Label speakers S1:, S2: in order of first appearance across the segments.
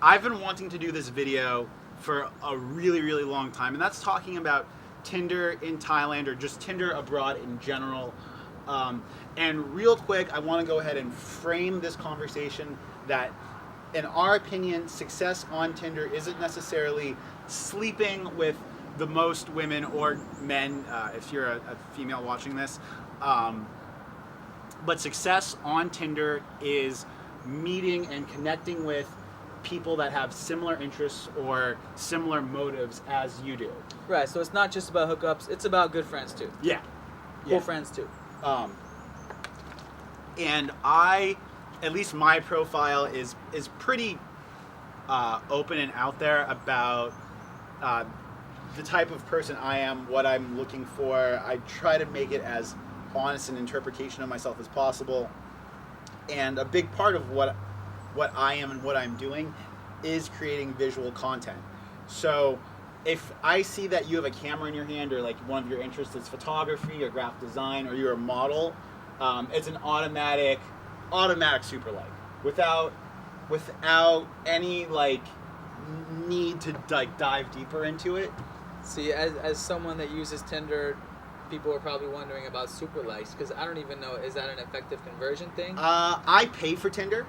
S1: I've been wanting to do this video for a really, really long time, and that's talking about Tinder in Thailand or just Tinder abroad in general. And real quick, I want to go ahead and frame this conversation that, in our opinion, success on Tinder isn't necessarily sleeping with the most women or men, if you're a female watching this. But success on Tinder is meeting and connecting with people that have similar interests or similar motives as you do.
S2: Right, so it's not just about hookups, it's about good friends too.
S1: Yeah.
S2: Cool friends too.
S1: And at least my profile is pretty open and out there about the type of person I am, what I'm looking for. I try to make it as honest an interpretation of myself as possible. And a big part of what I am and what I'm doing is creating visual content. So if I see that you have a camera in your hand, or like one of your interests is photography or graphic design, or you're a model, it's an automatic super like, without any like need to like dive deeper into it.
S2: See, as someone that uses Tinder, people are probably wondering about super likes, because I don't even know, is that an effective conversion thing?
S1: I pay for Tinder.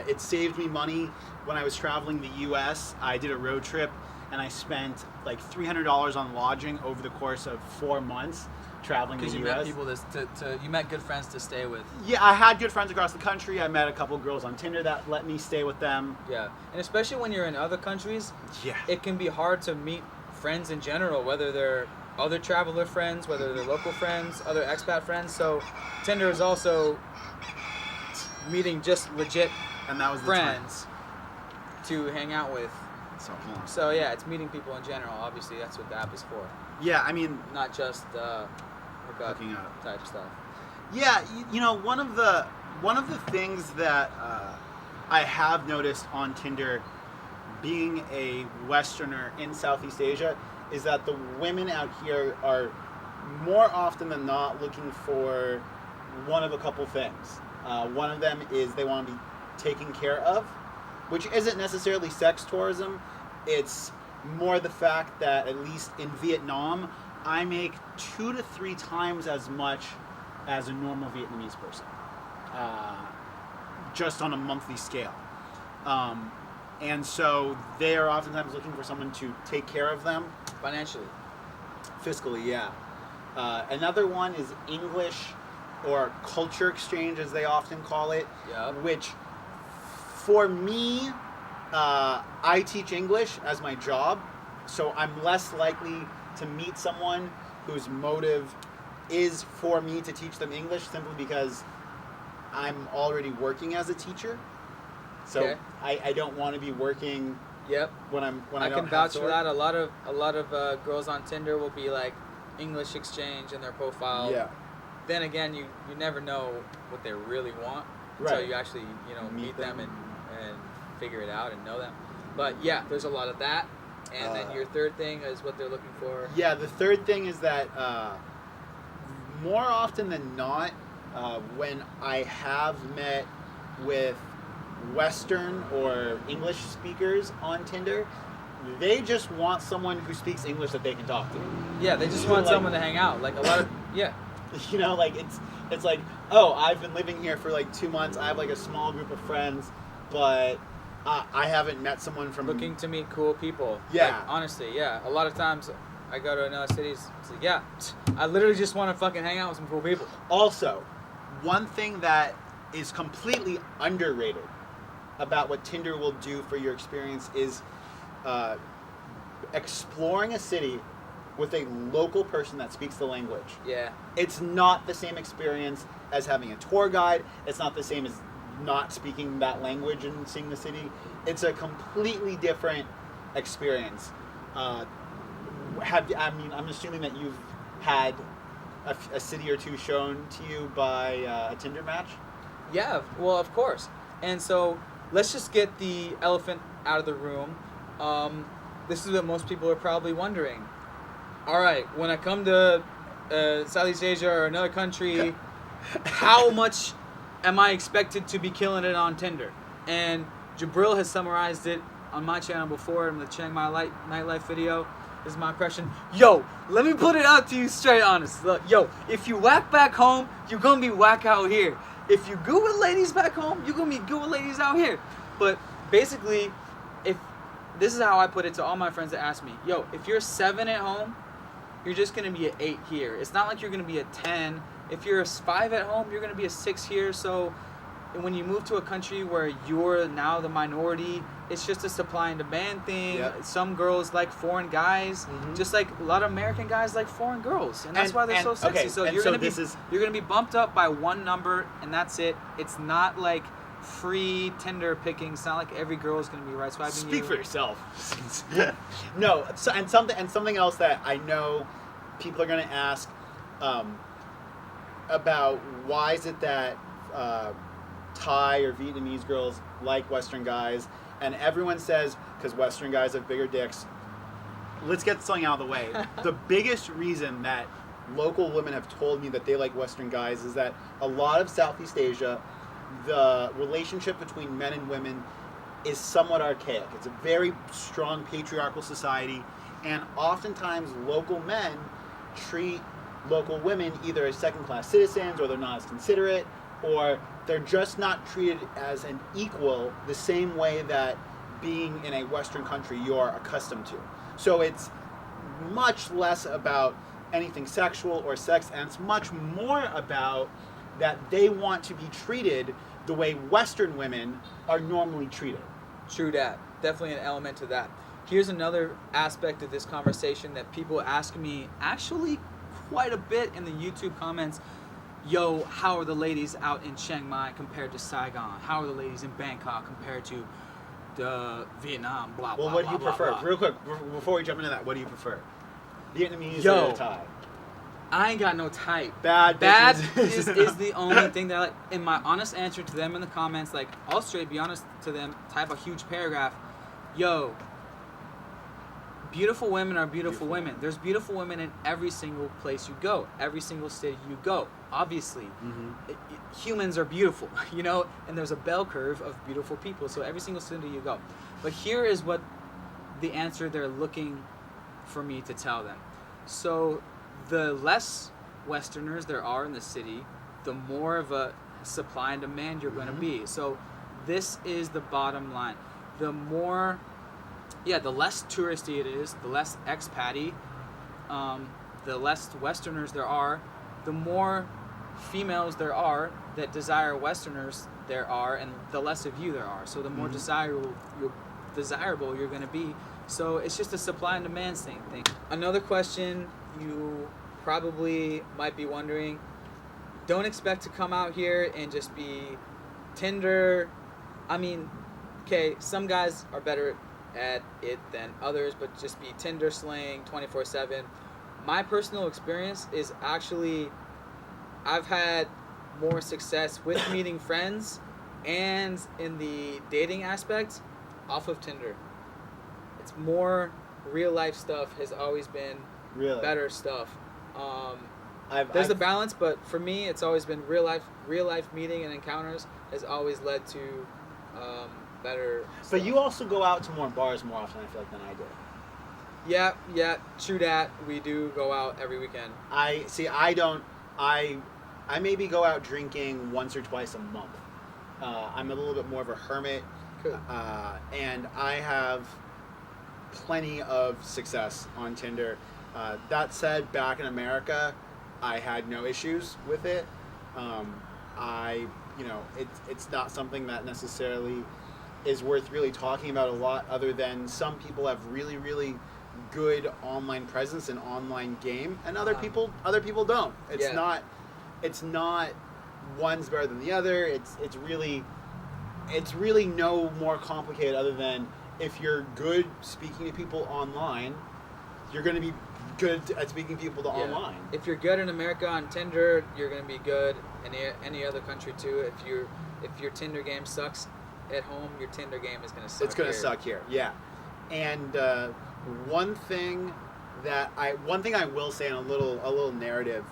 S1: It saved me money when I was traveling the U.S. I did a road trip, and I spent like $300 on lodging over the course of 4 months traveling the U.S.
S2: Because you met people you met good friends to stay with.
S1: Yeah, I had good friends across the country. I met a couple girls on Tinder that let me stay with them.
S2: Yeah, and especially when you're in other countries,
S1: yeah,
S2: it can be hard to meet friends in general, whether they're other traveler friends, whether they're local friends, other expat friends. So Tinder is also meeting just legit
S1: and that was
S2: friends to hang out with.
S1: So
S2: yeah, it's meeting people in general. Obviously, that's what the app is for.
S1: Yeah, I mean,
S2: not just
S1: hooking up
S2: type stuff.
S1: Yeah, you know, one of the things that I have noticed on Tinder, being a Westerner in Southeast Asia, is that the women out here are more often than not looking for one of a couple things. One of them is they want to be taken care of, which isn't necessarily sex tourism. It's more the fact that, at least in Vietnam, I make 2 to 3 times as much as a normal Vietnamese person, just on a monthly scale. And so they are oftentimes looking for someone to take care of them.
S2: Financially.
S1: Fiscally, yeah. Another one is English, or culture exchange, as they often call it.
S2: Yep.
S1: Which, for me, I teach English as my job, so I'm less likely to meet someone whose motive is for me to teach them English, simply because I'm already working as a teacher. So
S2: okay.
S1: I don't want to be working.
S2: Yep.
S1: When I
S2: can vouch for that. A lot of girls on Tinder will be like English exchange in their profile.
S1: Yeah.
S2: Then again, you never know what they really want until you actually meet them and figure it out and know them. But yeah, there's a lot of that. And then your third thing is what they're looking for.
S1: Yeah, the third thing is that more often than not, when I have met with Western or English speakers on Tinder, they just want someone who speaks English that they can talk to.
S2: Yeah, they just want someone to hang out. Like a lot of, yeah.
S1: You know, like it's like, oh, I've been living here for like 2 months. I have like a small group of friends, but I haven't met someone from...
S2: Looking to meet cool people.
S1: Yeah.
S2: Like, honestly, yeah. A lot of times I go to another city, it's like, yeah, I literally just want to fucking hang out with some cool people.
S1: Also, one thing that is completely underrated about what Tinder will do for your experience is exploring a city with a local person that speaks the language.
S2: Yeah.
S1: It's not the same experience as having a tour guide. It's not the same as not speaking that language and seeing the city. It's a completely different experience. I'm assuming that you've had a city or two shown to you by a Tinder match?
S2: Yeah, well, of course. And so let's just get the elephant out of the room. This is what most people are probably wondering. All right, when I come to Southeast Asia or another country, how much am I expected to be killing it on Tinder? And Jabril has summarized it on my channel before in the Chiang Mai nightlife video. This is my impression. Yo, let me put it out to you straight honest. Look, yo, if you whack back home, you're gonna be whack out here. If you good with ladies back home, you're gonna be good with ladies out here. But basically, if this is how I put it to all my friends that ask me, yo, if you're a 7 at home, you're just gonna be an 8 here. It's not like you're gonna be a 10. If you're a 5 at home, you're gonna be a 6 here. So when you move to a country where you're now the minority, it's just a supply and demand thing.
S1: Yep.
S2: Some girls like foreign guys, just like a lot of American guys like foreign girls, and that's why they're so sexy.
S1: Okay,
S2: so
S1: and
S2: you're
S1: so
S2: you're gonna be bumped up by one number, and that's it. It's not like free Tinder picking. It's not like every girl is gonna be right swiping you.
S1: Speak for yourself. No, and something else that I know people are gonna ask about, why is it that Thai or Vietnamese girls like Western guys, and everyone says because Western guys have bigger dicks. Let's get something out of the way. The biggest reason that local women have told me that they like Western guys is that a lot of Southeast Asia, the relationship between men and women is somewhat archaic. It's a very strong patriarchal society, and oftentimes local men treat local women either as second-class citizens, or they're not as considerate, or they're just not treated as an equal the same way that being in a Western country you're accustomed to. So it's much less about anything sexual or sex, and it's much more about that they want to be treated the way Western women are normally treated.
S2: True that. Definitely an element to that. Here's another aspect of this conversation that people ask me actually quite a bit in the YouTube comments. Yo, how are the ladies out in Chiang Mai compared to Saigon? How are the ladies in Bangkok compared to Vietnam? Blah, blah,
S1: Well, what
S2: blah,
S1: do you
S2: blah,
S1: prefer?
S2: blah.
S1: Real quick, before we jump into that, what do you prefer? Vietnamese
S2: Yo.
S1: or Thai?
S2: I ain't got no type.
S1: Bad
S2: Bad
S1: bitches.
S2: is the only thing that I like. In my honest answer to them in the comments, like, I'll straight be honest to them, type a huge paragraph. Yo, beautiful women are beautiful women. There's beautiful women in every single place you go, every single city you go. Obviously, humans are beautiful, you know, and there's a bell curve of beautiful people. So every single city you go. But here is what the answer they're looking for me to tell them. So the less Westerners there are in the city, the more of a supply and demand you're going to be. So this is the bottom line. The less touristy it is, the less expatty, the less Westerners there are, the more females there are that desire Westerners there are, and the less of you there are. So the more desirable you're going to be. So it's just a supply and demand thing. Another question you probably might be wondering, don't expect to come out here and just be Tinder. I mean, okay, some guys are better at it than others, but just be Tinder slaying 24/7. My personal experience is actually I've had more success with meeting friends and in the dating aspect off of Tinder. It's more real life stuff has always been better stuff. There's a balance, but for me, it's always been real life meeting and encounters has always led to better stuff.
S1: But you also go out to more bars more often, I feel like, than I do.
S2: Yeah, true that. We do go out every weekend.
S1: I maybe go out drinking once or twice a month. I'm a little bit more of a hermit.
S2: Cool.
S1: And I have plenty of success on Tinder. That said, back in America, I had no issues with it. It's not something that necessarily is worth really talking about a lot, other than some people have really, really good online presence and online game, and other people don't. It's not one's better than the other. It's really no more complicated other than if you're good speaking to people online, you're going to be good at speaking to people online.
S2: If you're good in America on Tinder, you're going to be good in any other country too. If your Tinder game sucks at home, your Tinder game is going to suck.
S1: It's going to suck here. Yeah. And one thing I will say in a little narrative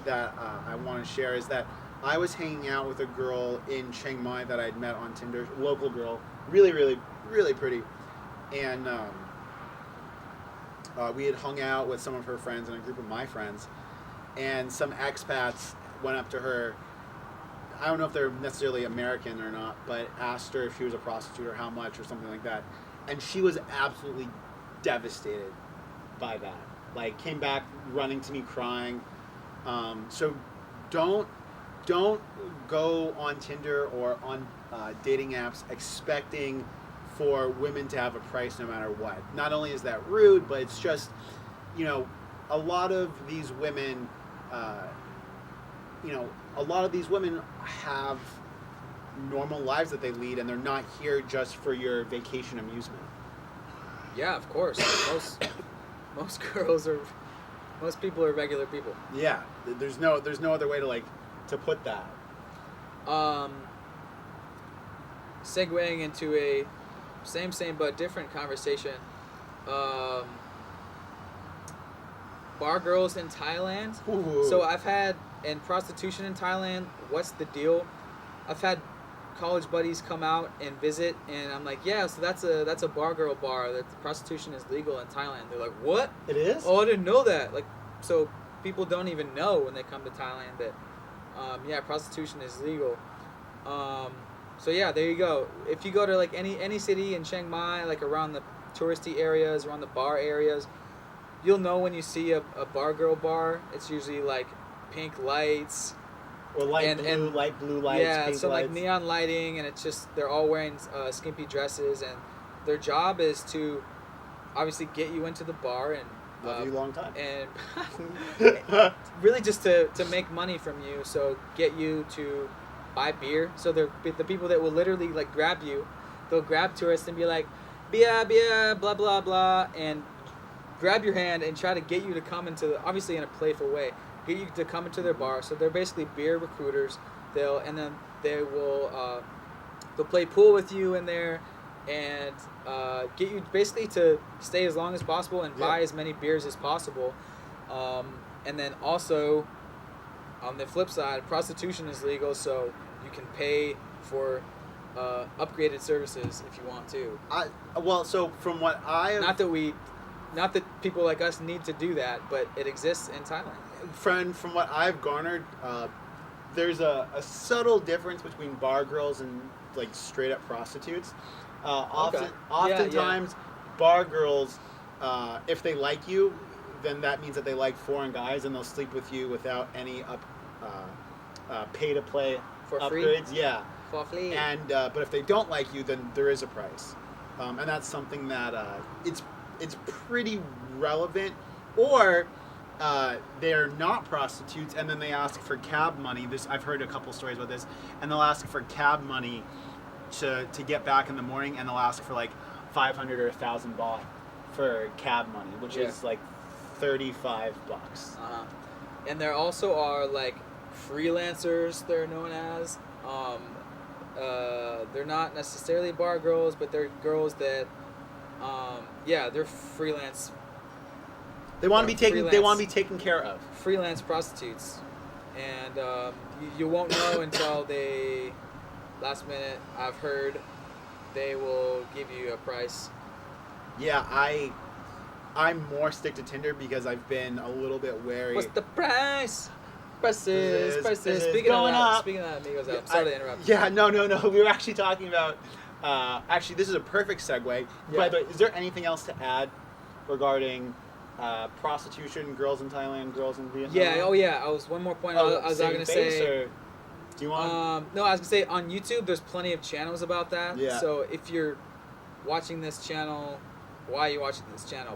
S1: that I want to share is that I was hanging out with a girl in Chiang Mai that I'd met on Tinder, local girl, really, really, really pretty. and we had hung out with some of her friends and a group of my friends, and some expats went up to her. I don't know if they're necessarily American or not, but asked her if she was a prostitute or how much or something like that, and she was absolutely devastated by that. Like, came back running to me crying. So don't go on Tinder or on dating apps expecting for women to have a price no matter what. Not only is that rude, but it's just, a lot of these women, have normal lives that they lead, and they're not here just for your vacation amusement.
S2: Yeah, of course. Most people are regular people.
S1: Yeah, there's no other way to put that.
S2: Segueing into a same but different conversation. Bar girls in Thailand.
S1: Ooh.
S2: So I've had, and prostitution in Thailand, what's the deal? I've had college buddies come out and visit, and I'm like, yeah, so that's a bar girl bar. That prostitution is legal in Thailand. They're like, what?
S1: It is?
S2: Oh, I didn't know that. Like, so people don't even know when they come to Thailand that, prostitution is legal. So yeah, there you go. If you go to like any city in Chiang Mai, like around the touristy areas, around the bar areas, you'll know when you see a bar girl bar. It's usually like pink lights.
S1: Or light blue lights,
S2: yeah,
S1: pink
S2: so
S1: lights.
S2: like neon lighting, and it's just they're all wearing skimpy dresses, and their job is to obviously get you into the bar and
S1: love you long time,
S2: and really just to make money from you. So get you to buy beer. So they're the people that will literally like grab you. They'll grab tourists and be like, beer, blah blah blah, and grab your hand and try to get you to come into, obviously in a playful way, get you to come into their bar. So they're basically beer recruiters. They'll play pool with you in there, and get you basically to stay as long as possible and buy as many beers as possible. And then also, on the flip side, prostitution is legal, so you can pay for upgraded services if you want to.
S1: So from what
S2: Not that people like us need to do that, but it exists in Thailand.
S1: From what I've garnered, there's a subtle difference between bar girls and like straight up prostitutes. Oftentimes, bar girls, if they like you, then that means that they like foreign guys, and they'll sleep with you without any pay to play
S2: For
S1: upgrades.
S2: free?
S1: Yeah.
S2: For free.
S1: And but if they don't like you, then there is a price, and that's something that it's pretty relevant. Or they're not prostitutes, and then they ask for cab money. I've heard a couple stories about this, and they'll ask for cab money to get back in the morning, and they'll ask for like 500 or 1,000 baht for cab money, which is like $35.
S2: And there also are like freelancers, they're known as. They're not necessarily bar girls, but they're girls that they're freelance.
S1: They want to be taken. They want to be taken care of.
S2: Freelance prostitutes, and you won't know until they, last minute. I've heard they will give you a price.
S1: Yeah, I'm more stick to Tinder because I've been a little bit wary.
S2: What's the price? Prices. Speaking of that, amigos, I'm sorry to interrupt.
S1: Yeah, no. We were actually talking about. Actually, this is a perfect segue.
S2: Yeah.
S1: By the way, is there anything else to add regarding prostitution, girls in Thailand, girls in Vietnam?
S2: Yeah. Oh, yeah. I was one more point. I was going to say.
S1: Or do you want?
S2: No, I was going to say on YouTube, there's plenty of channels about that.
S1: Yeah.
S2: So if you're watching this channel, why are you watching this channel?